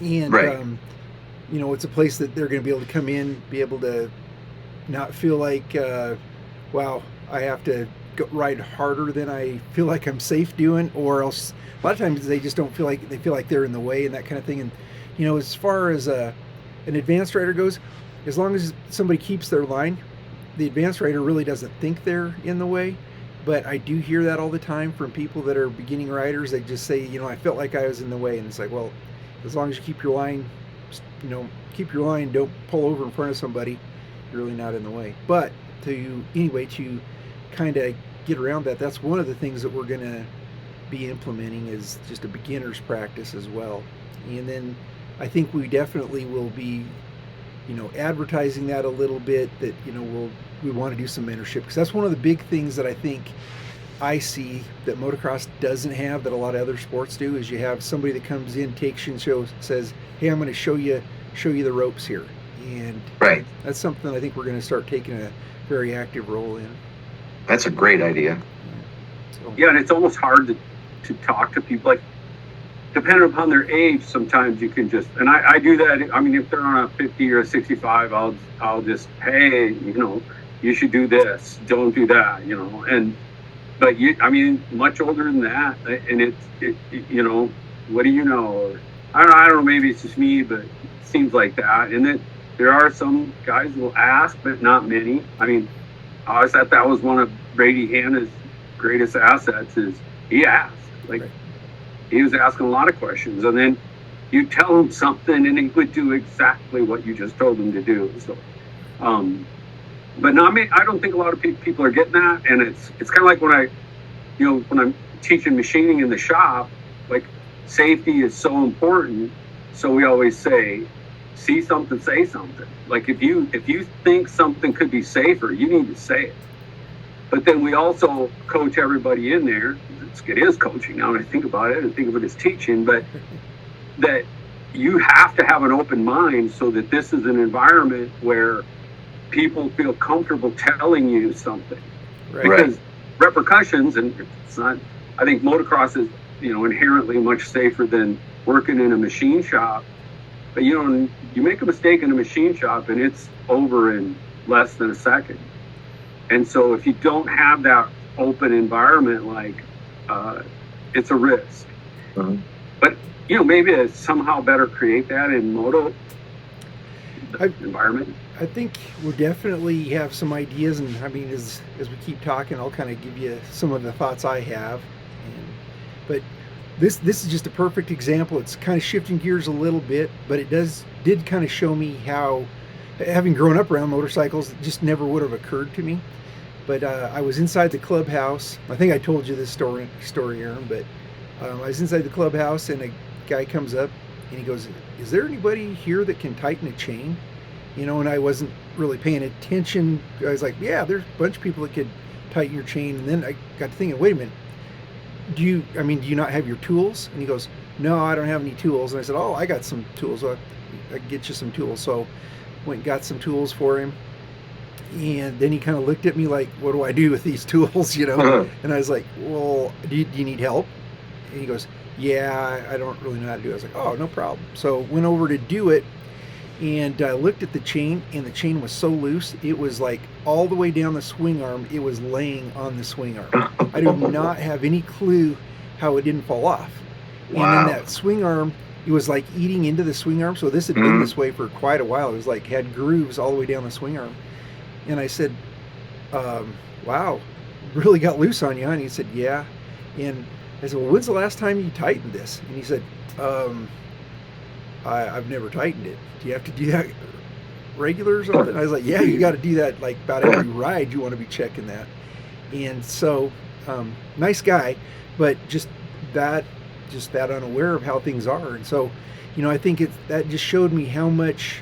And, Right. it's a place that they're going to be able to come in, be able to not feel like, wow, I have to ride harder than I feel like I'm safe doing, or else a lot of times they just don't feel like they feel like they're in the way and that kind of thing. And as far as an advanced rider goes, as long as somebody keeps their line, the advanced rider really doesn't think they're in the way. But I do hear that all the time from people that are beginning riders. They just say, I felt like I was in the way, and it's like, well, as long as you keep your line, keep your line, don't pull over in front of somebody, you're really not in the way. But to kind of get around that, that's one of the things that we're going to be implementing is just a beginner's practice as well. And then I think we definitely will be, advertising that a little bit, that, we want to do some mentorship, because that's one of the big things that I think I see that motocross doesn't have that a lot of other sports do, is you have somebody that comes in, takes you and says, hey, I'm going to show you the ropes here. And Right. that's something I think we're going to start taking a very active role in. That's a great idea. So, Yeah, and it's almost hard to talk to people. Like, depending upon their age, sometimes you can just, and I do that. I mean, if they're on a 50 or a 65, I'll just, hey, you should do this, don't do that, but much older than that, and it what do you know? Or, I don't know, maybe it's just me, but it seems like that. And then there are some guys who will ask, but not many. I mean, I always thought that was one of Brady Hanna's greatest assets, is he asked. Like, right. He was asking a lot of questions, and then you tell him something and he would do exactly what you just told him to do. So, but no, I don't think a lot of people are getting that. And it's kind of like when I'm teaching machining in the shop, like, safety is so important. So we always say, see something, say something. Like, if you think something could be safer, you need to say it. But then we also coach everybody in there. It is coaching now when I think about it, and think of it as teaching, but that you have to have an open mind so that this is an environment where people feel comfortable telling you something. Right. Because repercussions, and it's not, I think motocross is, inherently much safer than working in a machine shop. But you make a mistake in a machine shop and it's over in less than a second. And so if you don't have that open environment, like, it's a risk. Mm-hmm. But maybe it's somehow better create that in moto environment. I think we definitely have some ideas, and I mean, as we keep talking, I'll kind of give you some of the thoughts I have. But this is just a perfect example. It's kind of shifting gears a little bit, but it did kind of show me how, having grown up around motorcycles, it just never would have occurred to me. But I was inside the clubhouse. I think I told you this story, Aaron, but I was inside the clubhouse, and a guy comes up and he goes, is there anybody here that can tighten a chain? And I wasn't really paying attention. I was like, yeah, there's a bunch of people that could tighten your chain. And then I got to thinking, wait a minute, do you not have your tools? And he goes, no, I don't have any tools. And I said, oh, I got some tools. I can get you some tools. So went and got some tools for him. And then he kind of looked at me like, what do I do with these tools, Uh-huh. And I was like, well, do you need help? And he goes, yeah, I don't really know how to do it. I was like, oh, no problem. So went over to do it, and I looked at the chain, and the chain was so loose, it was like all the way down the swing arm, it was laying on the swing arm. I do not have any clue how it didn't fall off. Wow. And then that swing arm, it was like eating into the swing arm. So this had been this way for quite a while. It was like had grooves all the way down the swing arm. And I said, wow, really got loose on you, huh? And he said, yeah. And I said, well, when's the last time you tightened this? And he said, I've never tightened it. Do you have to do that regular or something? I was like, yeah, you got to do that like about every ride. You want to be checking that. And so, nice guy, but just that unaware of how things are. And so, I think that just showed me how much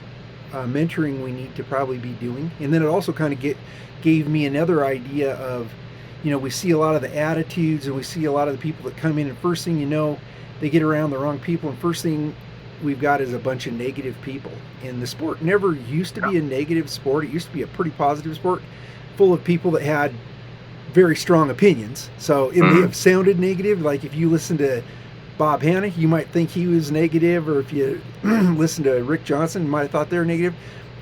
mentoring we need to probably be doing. And then it also kind of gave me another idea of, we see a lot of the attitudes, and we see a lot of the people that come in, and first thing you know, they get around the wrong people, and first thing we've got is a bunch of negative people. And the sport never used to be a negative sport. It used to be a pretty positive sport, full of people that had very strong opinions. So it may have sounded negative, like if you listen to Bob Hanna, you might think he was negative, or if you listen to Rick Johnson, you might have thought they're negative.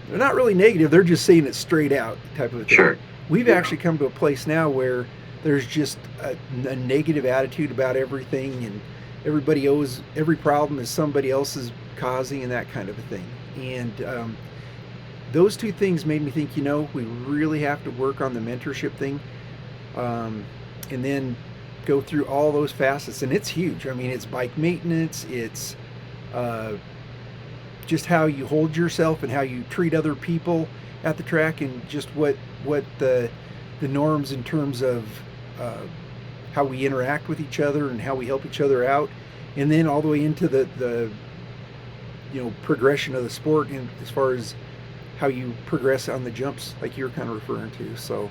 They're not really negative. They're just saying it straight out, type of thing. Sure. We've actually come to a place now where there's just a negative attitude about everything, and everybody owes every problem is somebody else's causing, and that kind of a thing. And those two things made me think, we really have to work on the mentorship thing, and then go through all those facets. And it's huge. I mean, it's bike maintenance, it's just how you hold yourself and how you treat other people at the track, and just what the norms in terms of how we interact with each other and how we help each other out, and then all the way into the progression of the sport, and as far as how you progress on the jumps, like you're kind of referring to. So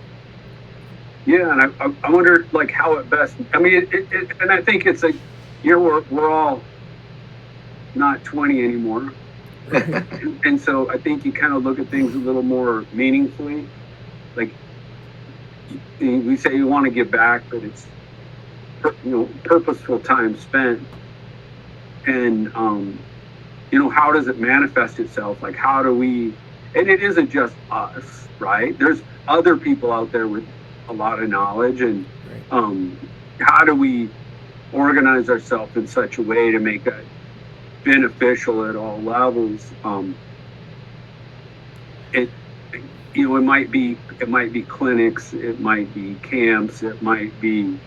yeah, and I wonder like how it best. I mean, and I think it's like we're all not 20 anymore. And so I think you kind of look at things a little more meaningfully. Like we say you want to give back, but it's purposeful time spent. And how does it manifest itself? Like how do we? And it isn't just us, right? There's other people out there with a lot of knowledge, and how do we organize ourselves in such a way to make that beneficial at all levels? It might be clinics, it might be camps, it might be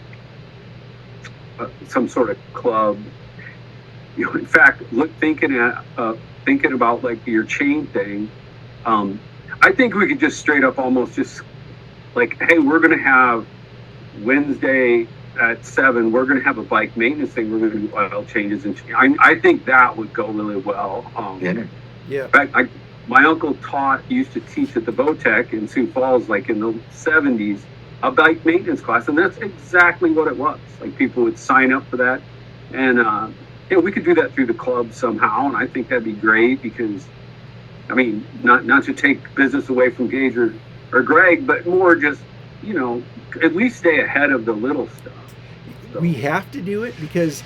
some sort of club. In fact, thinking about like your chain thing. I think we could just straight up almost just like, hey, we're going to have Wednesday at 7, we're going to have a bike maintenance thing. We're going to do oil changes. And I think that would go really well. Yeah. In fact, my uncle used to teach at the Votech in Sioux Falls, like in the 70s, a bike maintenance class. And that's exactly what it was. Like people would sign up for that. And, we could do that through the club somehow. And I think that'd be great because, I mean, not to take business away from Gage or Greg, but more just, at least stay ahead of the little stuff. So. We have to do it because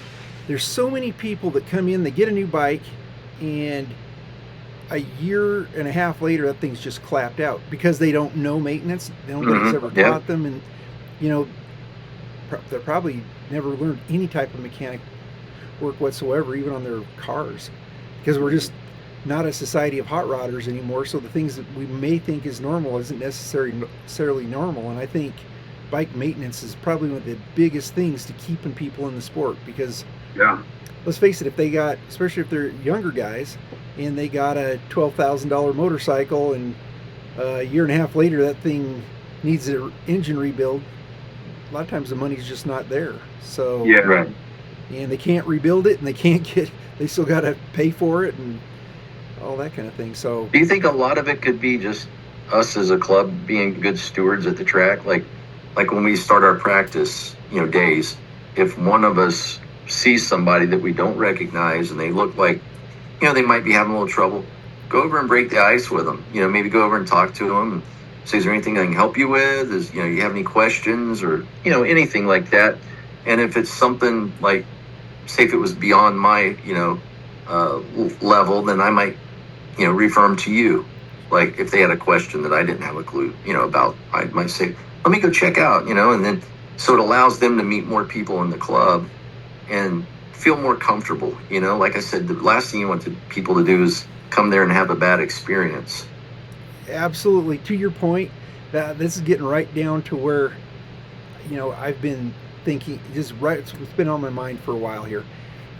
there's so many people that come in, they get a new bike, and a year and a half later, that thing's just clapped out because they don't know maintenance. Nobody's ever taught them, and they probably never learned any type of mechanic work whatsoever, even on their cars, because we're just not a society of hot rodders anymore. So the things that we may think is normal isn't necessarily normal. And I think bike maintenance is probably one of the biggest things to keeping people in the sport, because let's face it, especially if they're younger guys and they got a $12,000 motorcycle, and a year and a half later that thing needs an engine rebuild, a lot of times the money's just not there. So and they can't rebuild it, and they still got to pay for it and all that kind of thing. So do you think a lot of it could be just us as a club being good stewards at the track? Like when we start our practice, days, if one of us sees somebody that we don't recognize and they look like, they might be having a little trouble, go over and break the ice with them. Maybe go over and talk to them and say, is there anything I can help you with? You have any questions or, anything like that? And if it's something like, say if it was beyond my, level, then I might, refer them to you. Like if they had a question that I didn't have a clue, about, I might say, let me go check out, and then, so it allows them to meet more people in the club and feel more comfortable. Like I said, the last thing you want people to do is come there and have a bad experience. Absolutely. To your point, that this is getting right down to where, I've been thinking, it's been on my mind for a while here,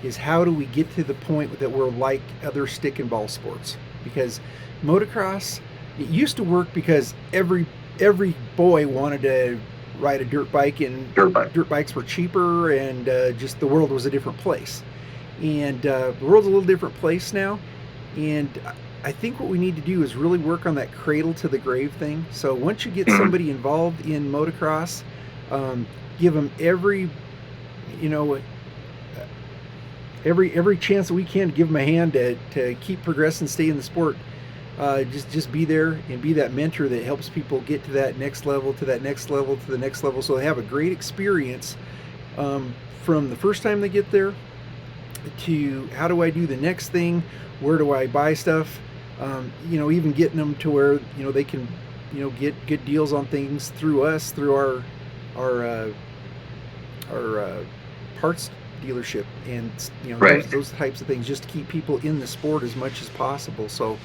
is how do we get to the point that we're like other stick and ball sports? Because motocross, it used to work because every boy wanted to ride a dirt bike, and dirt bikes were cheaper, and just the world was a different place. And the world's a little different place now, and I think what we need to do is really work on that cradle to the grave thing. So once you get somebody involved in motocross, give them every chance that we can to give them a hand to keep progressing, stay in the sport. Just be there and be that mentor that helps people get to that next level, to that next level, to the next level, so they have a great experience from the first time they get there to how do I do the next thing, where do I buy stuff, even getting them to where they can get good deals on things through us, through our parts dealership, and Right. those types of things, just to keep people in the sport as much as possible. So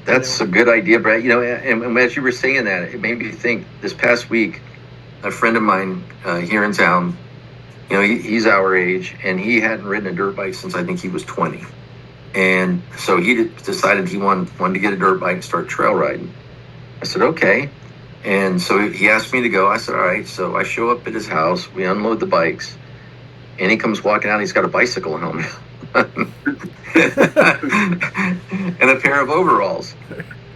That's a good idea, Brad. And as you were saying that, it made me think. This past week, a friend of mine here in town, he's our age, and he hadn't ridden a dirt bike since I think he was 20. And so he decided he wanted to get a dirt bike and start trail riding. I said, okay. And so he asked me to go. I said, all right. So I show up at his house. We unload the bikes. And he comes walking out. He's got a bicycle helmet and a pair of overalls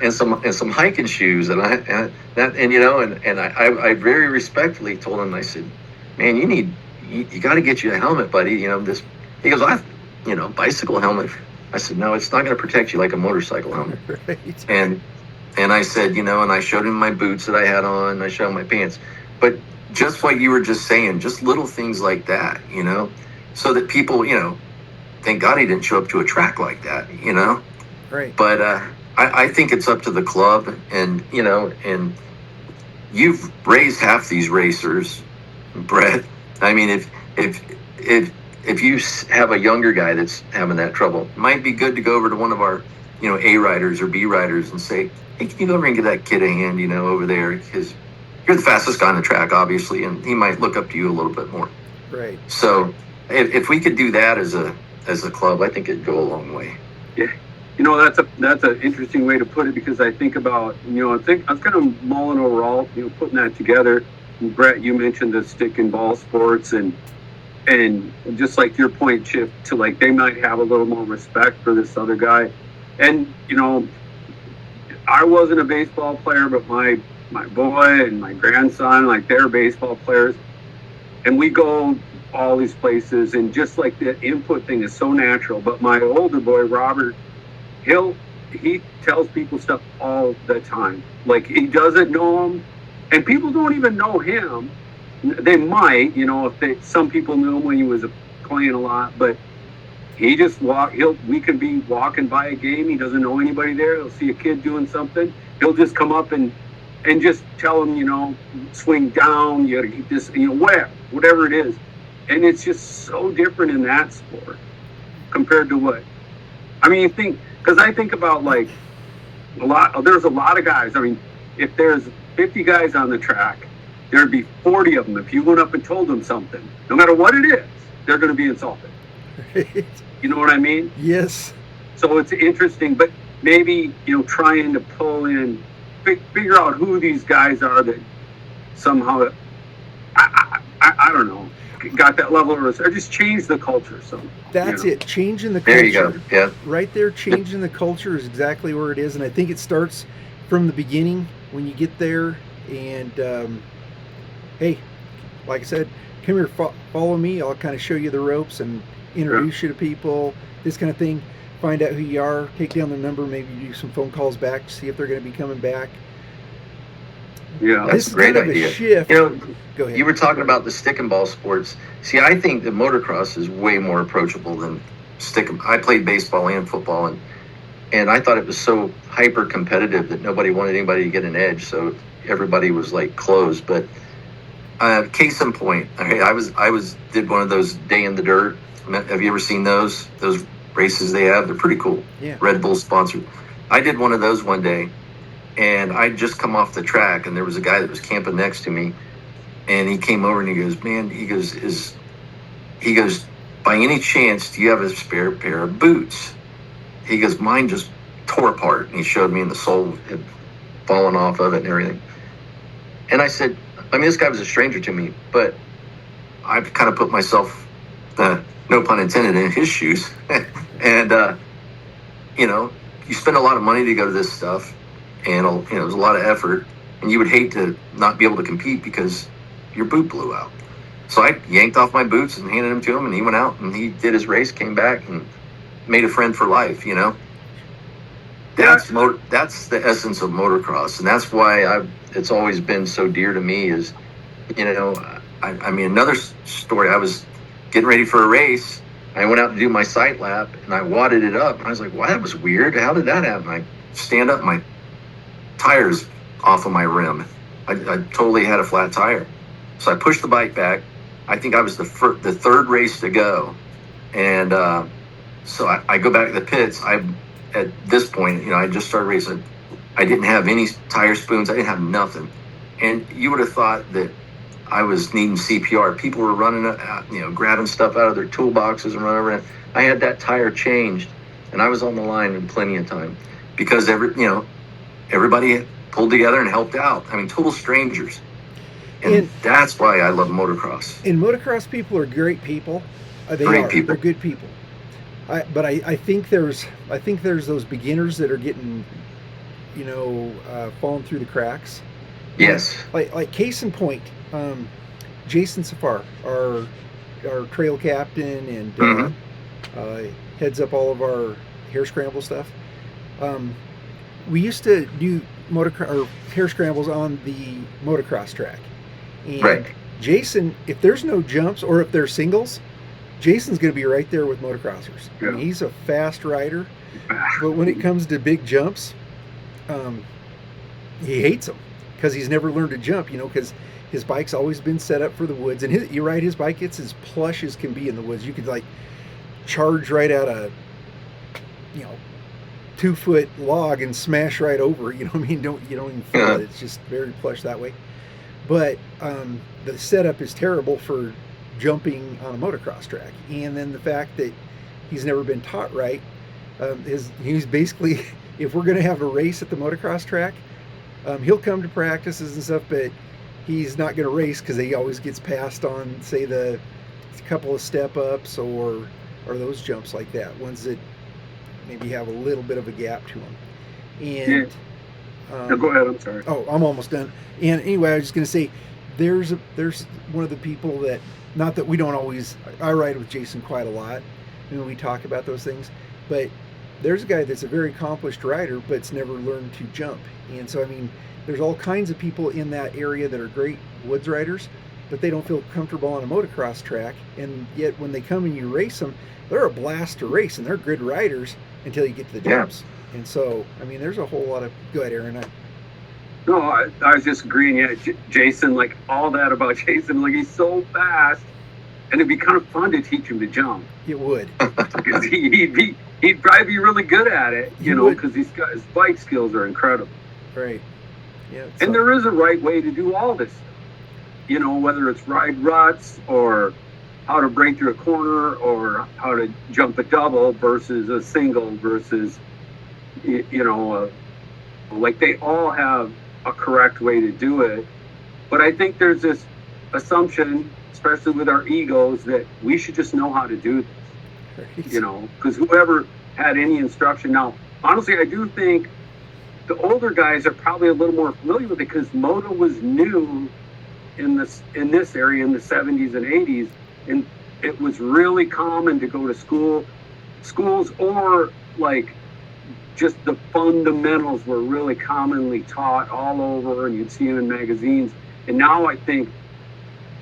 and some hiking shoes. And I very respectfully told him, I said, man, you got to get you a helmet, buddy. He goes, bicycle helmet. I said, no, it's not going to protect you like a motorcycle helmet. Right. And I said, and I showed him my boots that I had on. I showed him my pants. But just what you were just saying, just little things like that, so that people, thank God he didn't show up to a track like that, Right. But I think it's up to the club, and and you've raised half these racers, Brett. I mean, if you have a younger guy that's having that trouble, it might be good to go over to one of our, A riders or B riders and say, hey, can you go over and give that kid a hand, over there, because you're the fastest guy on the track, obviously, and he might look up to you a little bit more. Right. So if we could do that as a club, I think it'd go a long way. Yeah. That's an interesting way to put it, because I think about, I was kind of mulling over all, putting that together. And Brett, you mentioned the stick and ball sports, and just like your point, Chip, to like, they might have a little more respect for this other guy. And, I wasn't a baseball player, but my boy and my grandson, like, they're baseball players. And we go all these places, and just like the input thing is so natural. But my older boy, Robert, he tells people stuff all the time. Like, he doesn't know them, and people don't even know him. They might, if some people knew him when he was playing a lot, but he just we could be walking by a game. He doesn't know anybody there. He'll see a kid doing something. He'll just come up and just tell him, swing down, you got to keep this, whatever it is. And it's just so different in that sport compared to what, you think, because I think about like there's a lot of guys. I mean, if there's 50 guys on the track, there'd be 40 of them. If you went up and told them something, no matter what it is, they're going to be insulted. Right. You know what I mean? Yes. So it's interesting, but maybe, trying to pull in, figure out who these guys are that somehow, I don't know, got that level of respect, or just change the culture. So that's it. Changing the culture. There you go. Yeah. Right there, changing the culture is exactly where it is, and I think it starts from the beginning when you get there. And hey, like I said, come here, follow me. I'll kind of show you the ropes and introduce you to people, this kind of thing. Find out who you are, take down their number, maybe do some phone calls back, see if they're going to be coming back. Yeah, that's a great idea. A shift. Go ahead. You were talking about the stick and ball sports. See, I think that motocross is way more approachable than stick. I played baseball and football, and I thought it was so hyper competitive that nobody wanted anybody to get an edge, so everybody was like closed. But case in point, I did one of those Day in the Dirt. Have you ever seen those races they have? They're pretty cool. Yeah. Red Bull sponsored. I did one of those one day, and I'd just come off the track, and there was a guy that was camping next to me, and he came over and he goes, man, he goes, by any chance, do you have a spare pair of boots? He goes, mine just tore apart, and he showed me, and the sole had fallen off of it and everything. And I said, this guy was a stranger to me, but I've kind of put myself, no pun intended, in his shoes. And, you spend a lot of money to go to this stuff, and, it was a lot of effort, and you would hate to not be able to compete because your boot blew out. So I yanked off my boots and handed them to him, and he went out and he did his race, came back, and made a friend for life, That's the essence of motocross, and that's why it's always been so dear to me. Is another story. I was getting ready for a race, I went out to do my sight lap, and I wadded it up. And I was like, "Wow, that was weird. How did that happen?" I stand up, my tire's off of my rim. I totally had a flat tire. So I pushed the bike back. I think I was the third race to go. And so I go back to the pits. At this point, I just started racing. I didn't have any tire spoons. I didn't have nothing. And you would have thought that I was needing CPR. People were running, grabbing stuff out of their toolboxes and running around. I had that tire changed, and I was on the line in plenty of time because everybody pulled together and helped out. I mean, total strangers. And that's why I love motocross. And motocross people are great people. They're good people. But I think there's those beginners that are getting, falling through the cracks. Yes. Like case in point, Jason Safar, our trail captain, and heads up all of our hair scramble stuff. We used to do hair scrambles on the motocross track. And right. Jason, if there's no jumps or if there's singles, Jason's going to be right there with motocrossers. Yeah. I mean, he's a fast rider, but when it comes to big jumps, he hates them because he's never learned to jump, because his bike's always been set up for the woods. And you're right, his bike gets as plush as can be in the woods. You could charge right at a 2-foot log and smash right over it. You don't even feel it. It's just very plush that way. But the setup is terrible for jumping on a motocross track. And then the fact that he's never been taught right, he's basically, if we're going to have a race at the motocross track, he'll come to practices and stuff, but he's not going to race because he always gets passed on, say, the couple of step ups or those jumps like that, ones that maybe have a little bit of a gap to them. And no, go ahead. I'm sorry. Oh, I'm almost done. And anyway, I was just going to say, there's one of the people that, not that we don't always, I ride with Jason quite a lot, and we talk about those things, but there's a guy that's a very accomplished rider, but's never learned to jump. And so, I mean, there's all kinds of people in that area that are great woods riders, but they don't feel comfortable on a motocross track. And yet when they come and you race them, they're a blast to race, and they're good riders until you get to the jumps. Yeah. And so, I mean, there's a whole lot of, go ahead, Aaron. No, I was just agreeing. Yeah, Jason, all that about Jason, he's so fast, and it'd be kind of fun to teach him to jump. It would. Because he'd probably be really good at it, because his bike skills are incredible. Right. Yeah. And there is a right way to do all this stuff. Whether it's ride ruts or how to break through a corner or how to jump a double versus a single versus, they all have a correct way to do it. But I think there's this assumption, especially with our egos, that we should just know how to do this, because whoever had any instruction. Now, honestly, I do think the older guys are probably a little more familiar with it because moto was new in this area in the 70s and 80s, and it was really common to go to schools or just the fundamentals were really commonly taught all over, and you'd see them in magazines. And now I think,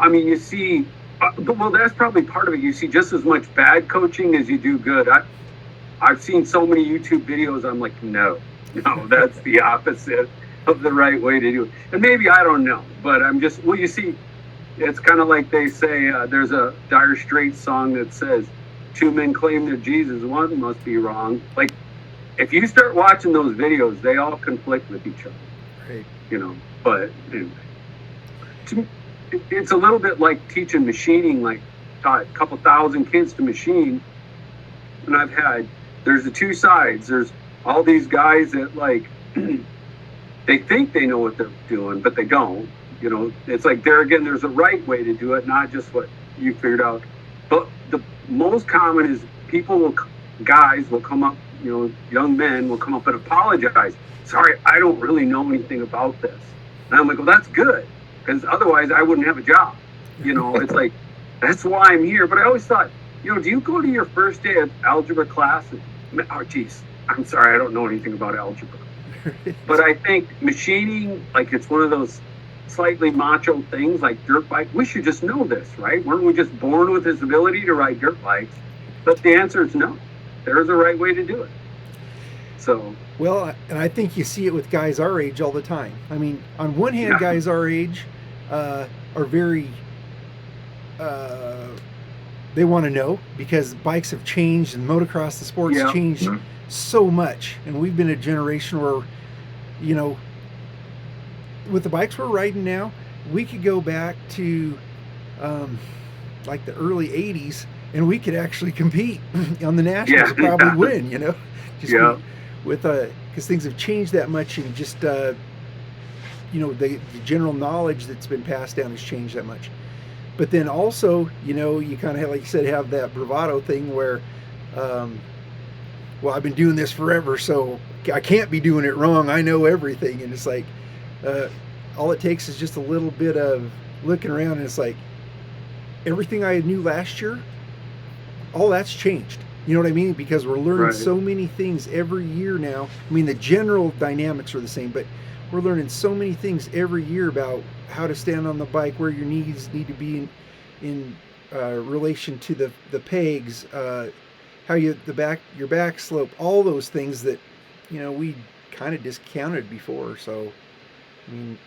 you see, that's probably part of it. You see just as much bad coaching as you do good. I've seen so many YouTube videos, I'm like, no, that's the opposite of the right way to do it. And maybe I don't know, but you see, it's kind of like they say, there's a Dire Straits song that says, 2 men claim they're Jesus, one must be wrong. If you start watching those videos, they all conflict with each other. Right. But anyway, it's a little bit like teaching machining, taught a couple thousand kids to machine. And there's the two sides. There's all these guys that they think they know what they're doing, but they don't. It's there's a right way to do it, not just what you figured out. But the most common is guys will come up, young men will come up and apologize. Sorry, I don't really know anything about this. And I'm like, well, that's good, because otherwise I wouldn't have a job. It's that's why I'm here. But I always thought, do you go to your first day of algebra class? Oh, geez, I'm sorry, I don't know anything about algebra. But I think machining, it's one of those slightly macho things like dirt bike. We should just know this, right? Weren't we just born with this ability to ride dirt bikes? But the answer is no. There is a right way to do it. So, Well, and I think you see it with guys our age all the time. I mean, on one hand, yeah, guys our age are very, uh, they want to know because bikes have changed and motocross, the sport's yeah, changed so much. And we've been a generation where, you know, with the bikes we're riding now, we could go back to um, like the early 80s and we could actually compete on the nationals yeah, and probably yeah, win, you know, just yeah, with because things have changed that much and just you know the general knowledge that's been passed down has changed that much. But then also, you know, you kind of like you said have that bravado thing where um, well, I've been doing this forever, so I can't be doing it wrong, I know everything. And it's like uh, all it takes is just a little bit of looking around and it's like everything I knew last year, all that's changed. You know what I mean? Because we're learning right, so many things every year now. I mean, the general dynamics are the same, but we're learning so many things every year about how to stand on the bike, where your knees need to be in relation to the pegs, how you your back slope, all those things that you know we kind of discounted before. So, I mean,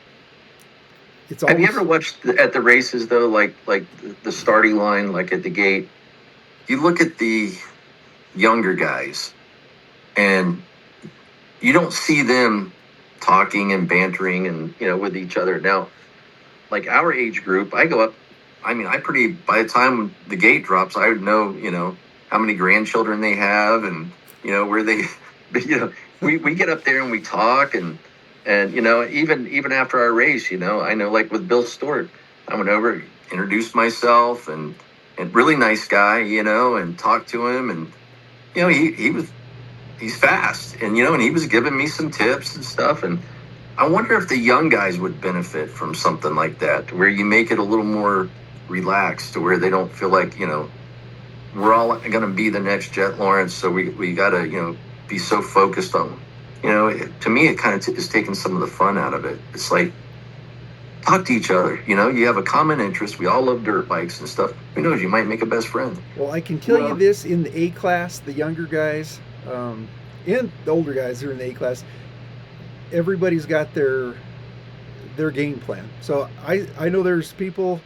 it's Have you ever always watched at the races though, like the starting line, like at the gate? You look at the younger guys, and you don't see them talking and bantering and with each other. Now, like our age group, I go up. I mean, by the time the gate drops, I would know how many grandchildren they have and where they we get up there and we talk and even after our race, I know, like with Bill Stewart, I went over, introduced myself, and really nice guy, and talked to him, and he's fast, and he was giving me some tips and stuff. And I wonder if the young guys would benefit from something like that, where you make it a little more relaxed, to where they don't feel like we're all going to be the next Jet Lawrence, so we got to be so focused on to me it kind of is taking some of the fun out of it. It's like, talk to each other. You have a common interest. We all love dirt bikes and stuff. Who knows? You might make a best friend. well, I can tell you well, this: in the A class, the younger guys and the older guys who are in the A class, everybody's got their game plan. So I know there's people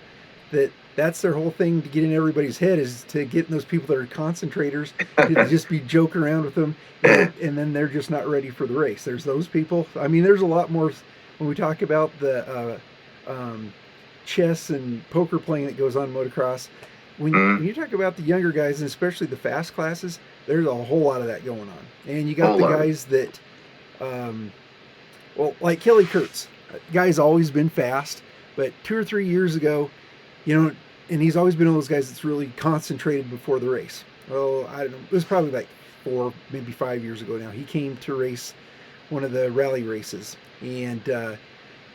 that's their whole thing to get in everybody's head is to get in those people that are concentrators to just be joking around with them and then they're just not ready for the race. There's those people. I mean, there's a lot more when we talk about the chess and poker playing that goes on in motocross. When you talk about the younger guys and especially the fast classes, there's a whole lot of that going on. And you got the guys that well, like Kelly Kurtz, guy's always been fast, but 2 or 3 years ago, and he's always been one of those guys that's really concentrated before the race. Well, I don't know, it was probably like 4, maybe 5 years ago now. He came to race one of the rally races, and it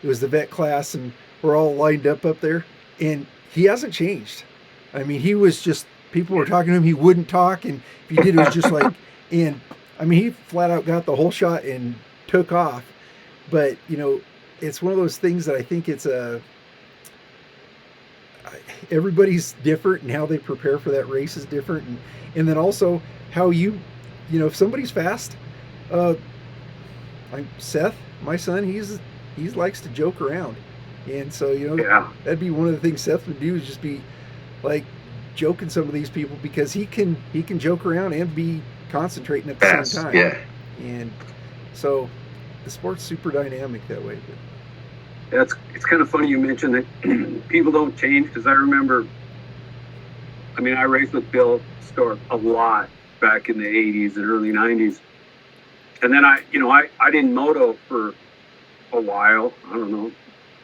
was the vet class, and we're all lined up there, and he hasn't changed. I mean, he was just, people were talking to him, he wouldn't talk, and if he did, it was just like, and I mean, he flat out got the whole shot and took off. But it's one of those things that I think everybody's different and how they prepare for that race is different, and then also how if somebody's fast, like Seth, my son, he likes to joke around, and so yeah, that'd be one of the things Seth would do is just be like joking some of these people because he can joke around and be concentrating at the fast, same time. yeah. And so the sport's super dynamic that way. it's kind of funny you mentioned that people don't change, because I remember, I mean, I raced with Bill Stewart a lot back in the 80s and early 90s. And then I didn't moto for a while, I don't know,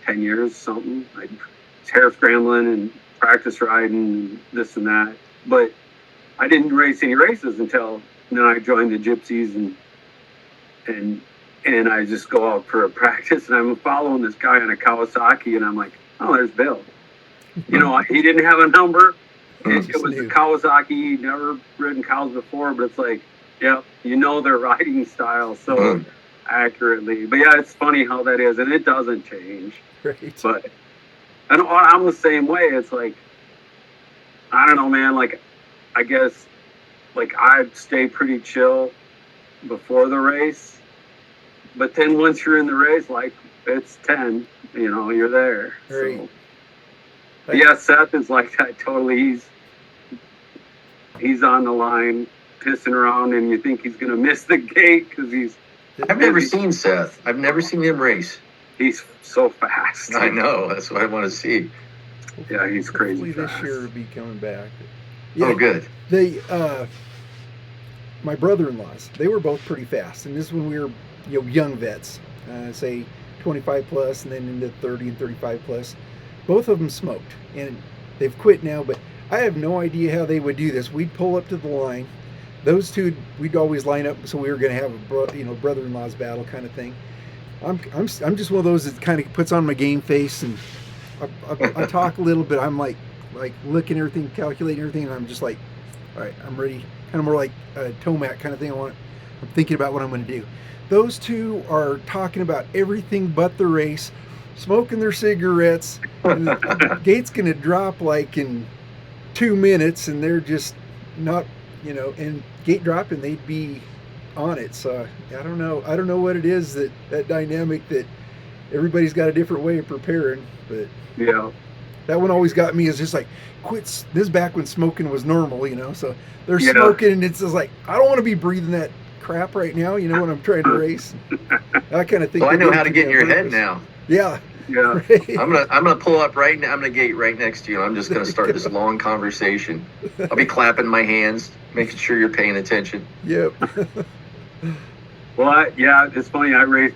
10 years, something. I was hair scrambling and practice riding and this and that. But I didn't race any races until then I joined the Gypsies and I just go out for a practice, and I'm following this guy on a Kawasaki, and I'm like, oh, there's Bill. He didn't have a number. It was a Kawasaki, never ridden cows before, but it's like, yeah, their riding style so accurately. But yeah, it's funny how that is, and it doesn't change. Right. But and I'm the same way. It's like, I don't know, man. Like, I guess like I'd stay pretty chill before the race, but then once you're in the race, like it's 10, you're there. Right. So, but yeah, Seth is like that totally. He's on the line, pissing around, and you think he's gonna miss the gate because he's. I've never seen Seth. I've never seen him race. He's so fast. I know. That's what I want to see. Yeah, he's crazy. Hopefully fast. this year will be coming back. Oh, good. They, my brother-in-laws, they were both pretty fast, and this is when we were, young vets, say 25 plus, and then into 30 and 35 plus. Both of them smoked, and they've quit now. But I have no idea how they would do this. We'd pull up to the line. Those two, we'd always line up, so we were going to have a brother-in-law's battle kind of thing. I'm just one of those that kind of puts on my game face, and I talk a little bit. I'm like looking at everything, calculating everything, and I'm just like, all right, I'm ready. Kind of more like a Tomac kind of thing. I'm thinking about what I'm going to do. Those two are talking about everything but the race, smoking their cigarettes. And the gate's going to drop like in 2 minutes, and they're just not, and gate dropping, they'd be on it. So I don't know what it is, that dynamic, that everybody's got a different way of preparing. But yeah, that one always got me, is just like, quits. This is back when smoking was normal, so they're smoking, and it's just like, I don't want to be breathing that crap right now, when I'm trying to race. I kind of think. Well, I know how to get in your head now. Yeah. Yeah. Right. I'm gonna pull up right now. I'm gonna gate right next to you. I'm just gonna start this long conversation. I'll be clapping my hands, making sure you're paying attention. Yep. Well, it's funny. I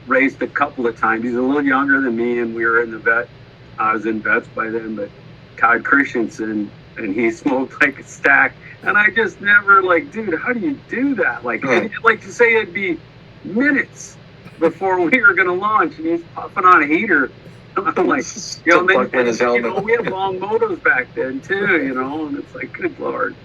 raced a couple of times. He's a little younger than me, and we were in the vet. I was in vets by then, but Todd Christensen, and he smoked like a stack. And I just never, dude, how do you do that? Like to say it'd be minutes before we were going to launch, and he's puffing on a heater. I'm like, in his helmet. we had long motos back then too, and it's like, good Lord.